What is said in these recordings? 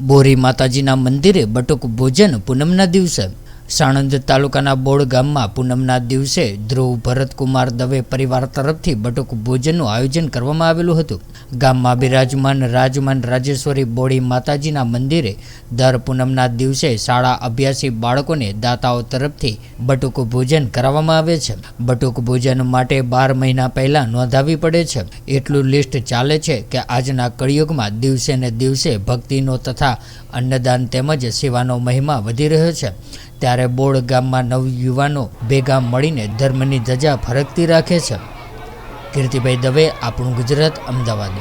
બોરી માતાજીના મંદિરે બટુક ભોજન પૂનમના દિવસે। સાણંદ તાલુકાના બોડ ગામમાં પૂનમના દિવસે ધ્રુવ ભરતકુમાર દવે પરિવાર તરફથી બટુક ભોજનનું આયોજન કરવામાં આવેલું હતું। ગામમાં બિરાજમાન રાજમાન રાજેશ્વરી બોડી માતાજીના મંદિરે દર પૂનમના દિવસે શાળા અભ્યાસી બાળકોને દાતાઓ તરફથી બટુક ભોજન કરાવવામાં આવે છે। બટુક ભોજન માટે 12 મહિના પહેલા નોંધાવી પડે છે। એટલું લિસ્ટ ચાલે છે કે આજના કળિયુગમાં દિવસે ને દિવસે ભક્તિનો તથા અન્નદાન તેમજ સેવાનો મહિમા વધી રહ્યો છે। ત્યારે બોડ ગામમાં નવયુવાનો ભેગા મળીને ધર્મની ધજા ફરકતી રાખે છે। કીર્તિભાઈ દવે, આપણું ગુજરાત, અમદાવાદ।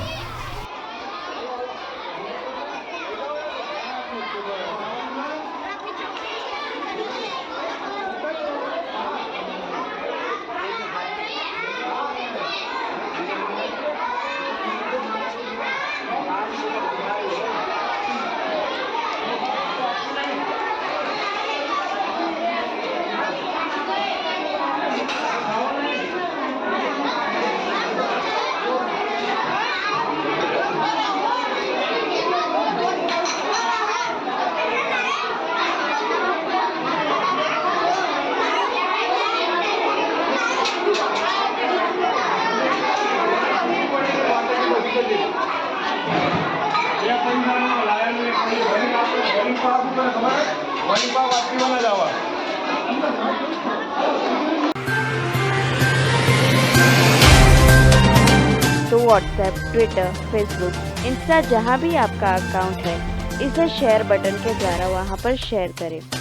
तो व्हाट्सएप, ट्विटर, फेसबुक, इंस्टा जहाँ भी आपका अकाउंट है, इसे शेयर बटन के द्वारा वहाँ पर शेयर करें।